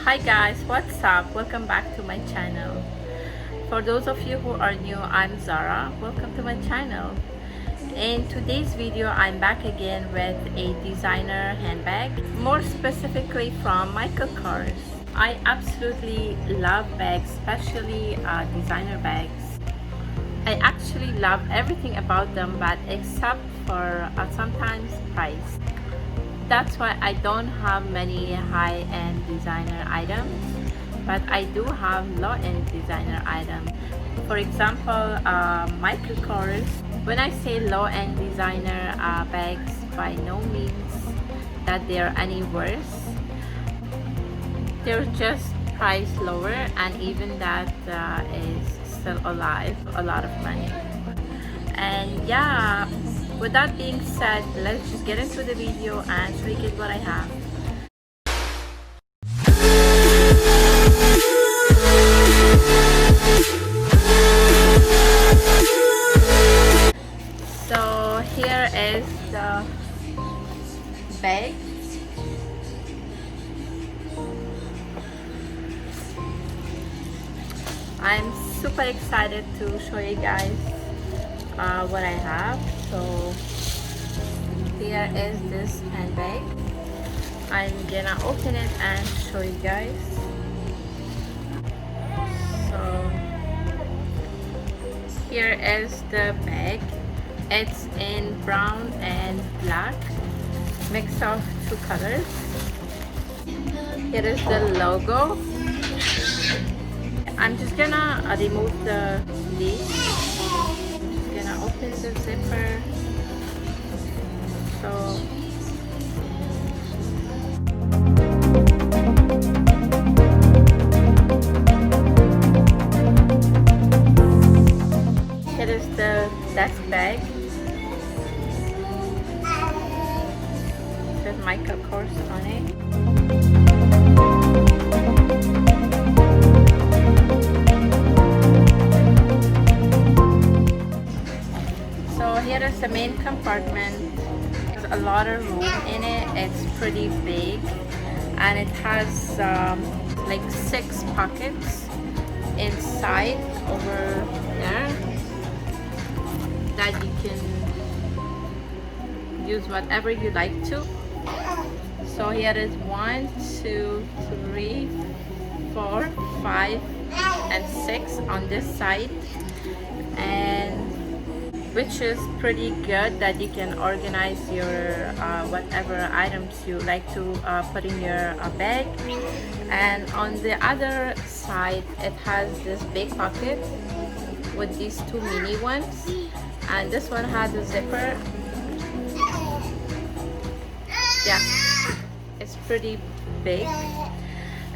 Hi guys, what's up? Welcome back to my channel. For those of you who are new, I'm Zara. Welcome to my channel. In today's video, I'm back again with a designer handbag, more specifically from Michael Kors. I absolutely love bags, especially designer bags. I actually love everything about them, but except for sometimes price. That's why I don't have many high-end designer items, but I do have low-end designer items. For example, Michael Kors. When I say low-end designer bags, by no means that they're any worse. They're just priced lower, and even that is still alive, a lot of money. And yeah, with that being said, let's just get into the video and show you what I have. So here is the bag. I'm super excited to show you guys what I have. So here is this handbag. I'm gonna open it and show you guys. So here is the bag. It's in brown and black, mix of two colors. Here is the logo. I'm just gonna remove the lid. Just gonna open the zipper. So here is the desk bag with Michael Kors on it. So here is the main compartment. There's a lot of room in it. It's pretty big, and it has like 6 pockets inside over there that you can use whatever you like to. So here is 1, 2, 3, 4, 5, and 6 on this side, and which is pretty good that you can organize your whatever items you like to put in your bag. And on the other side, it has this big pocket with these 2 mini ones, and this one has a zipper. Yeah, it's pretty big,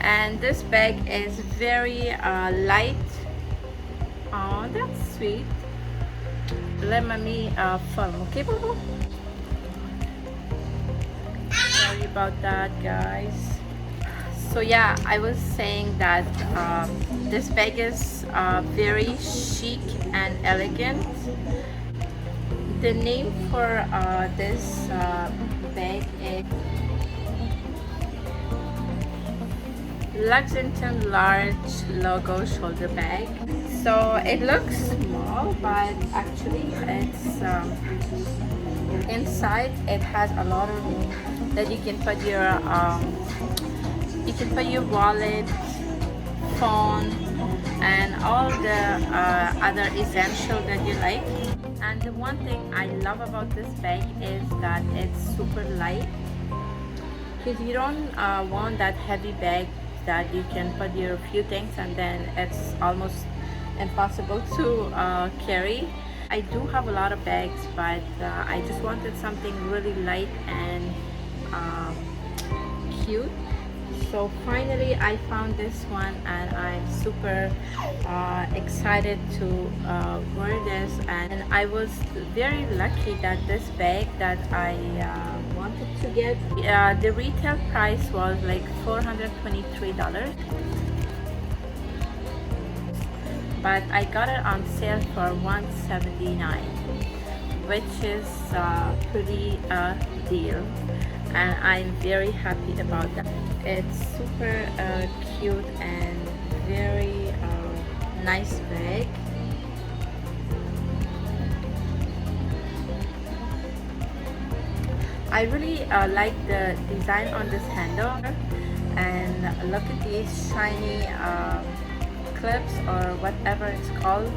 and this bag is very light. Oh, that's sweet. Let me film, okay, Boo? Sorry about that, guys. So yeah, I was saying that this bag is very chic and elegant. The name for this bag is Lexington Large Logo Shoulder Bag. So it looks small, but actually it's inside it has a lot of room that you can put your wallet, phone, and all the other essentials that you like. And the one thing I love about this bag is that it's super light, because you don't want that heavy bag that you can put your few things and then it's almost impossible to carry. I do have a lot of bags, but I just wanted something really light and cute. So finally I found this one, and I'm super excited to wear this. And I was very lucky that this bag that I wanted to get, the retail price was like $423, but I got it on sale for $179, which is pretty deal. and I'm very happy about that. It's super cute and very nice bag. I really like the design on this handle, and look at these shiny clips or whatever it's called,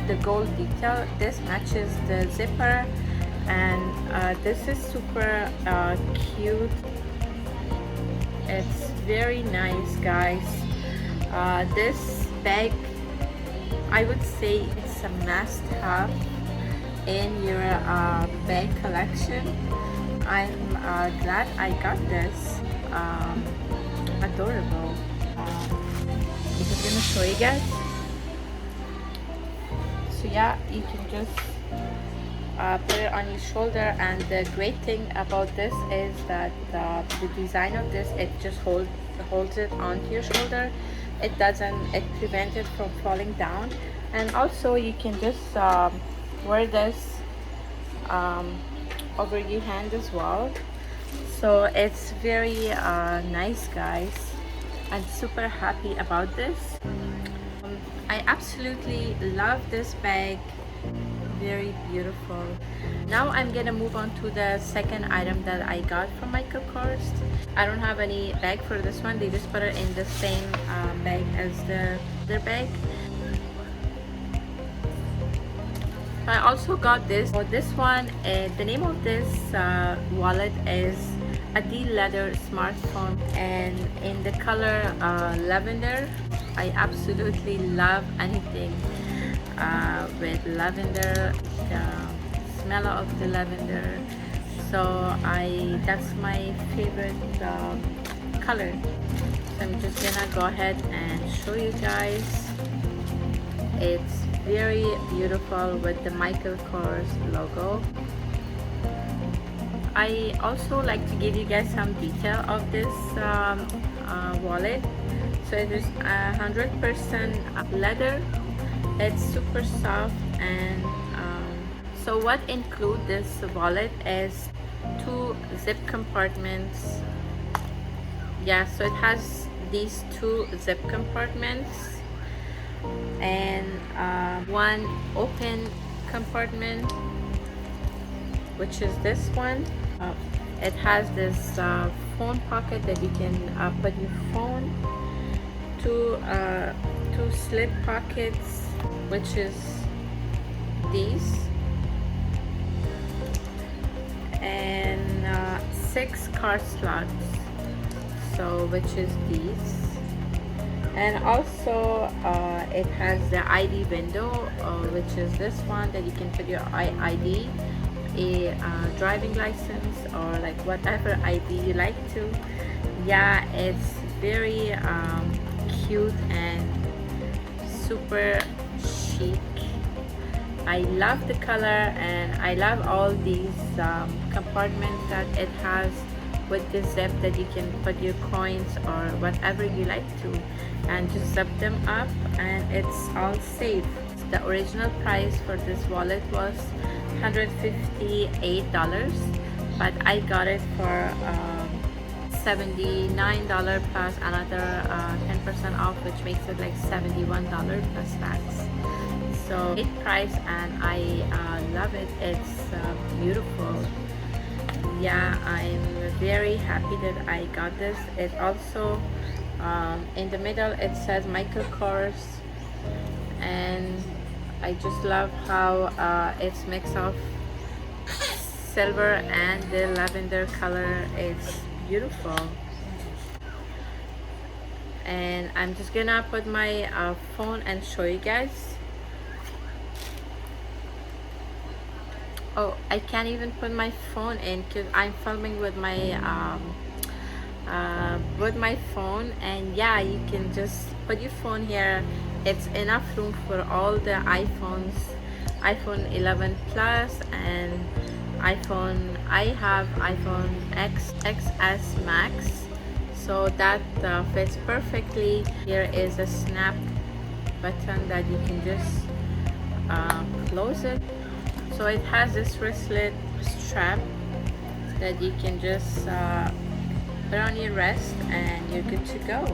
the gold detail. This matches the zipper, and this is super cute. It's very nice, guys. This bag, I would say it's a must-have in your bag collection. I'm glad I got this. Adorable. I'm just gonna show you guys. So yeah, you can just put it on your shoulder, and the great thing about this is that the design of this, it just holds it onto your shoulder. It prevents it from falling down, and also you can just wear this over your hand as well. So it's very nice, guys. I'm super happy about this. I absolutely love this bag. Very beautiful. Now I'm gonna move on to the second item that I got from Michael Kors. I don't have any bag for this one. They just put it in the same bag as their bag. I also got this. For this one, the name of this wallet is a D leather smartphone, and in the color lavender. I absolutely love anything with lavender, the smell of the lavender. So that's my favorite color. So I'm just gonna go ahead and show you guys. It's very beautiful with the Michael Kors logo. I also like to give you guys some detail of this wallet. So it is 100% leather. It's super soft, and so what include this wallet is 2 zip compartments. Yeah, so it has these 2 zip compartments, and 1 open compartment, which is this one. It has this phone pocket that you can put your phone. 2 slip pockets, which is these, and 6 card slots, so which is these. And also it has the ID window, which is this one, that you can put your ID, a driving license, or like whatever ID you like to. Yeah, it's very cute and super chic. I love the color, and I love all these compartments that it has with the zip, that you can put your coins or whatever you like to, and just zip them up, and it's all safe. The original price for this wallet was $158, but I got it for $79 plus another 10% off, which makes it like $71 plus tax. So great price, and I love it. It's beautiful. Yeah, I'm very happy that I got this. It also in the middle it says Michael Kors, and I just love how it's mix of silver and the lavender color. It's beautiful. And I'm just gonna put my phone and show you guys. Oh, I can't even put my phone in because I'm filming with my phone. And yeah, you can just put your phone here. It's enough room for all the iPhones, iPhone 11 Plus and iPhone. I have iPhone XS Max, so that fits perfectly. Here is a snap button that you can just close it. So it has this wristlet strap that you can just put on your wrist and you're good to go.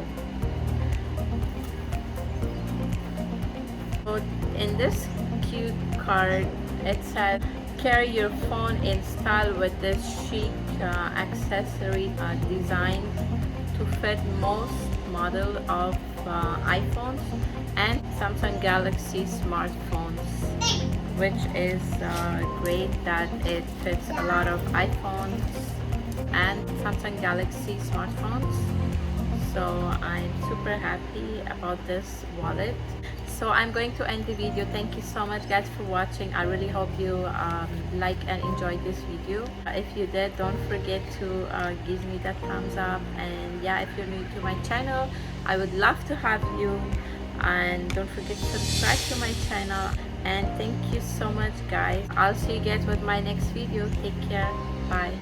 So in this cute card, it says carry your phone in style with this chic accessory designed to fit most model of iPhones and Samsung Galaxy smartphones, which is great that it fits a lot of iPhones and Samsung Galaxy smartphones. So I'm super happy about this wallet. So I'm going to end the video. Thank you so much guys for watching. I really hope you like and enjoyed this video. If you did, don't forget to give me that thumbs up, and yeah, if you're new to my channel, I would love to have you, and don't forget to subscribe to my channel. And thank you so much guys. I'll see you guys with my next video. Take care. Bye.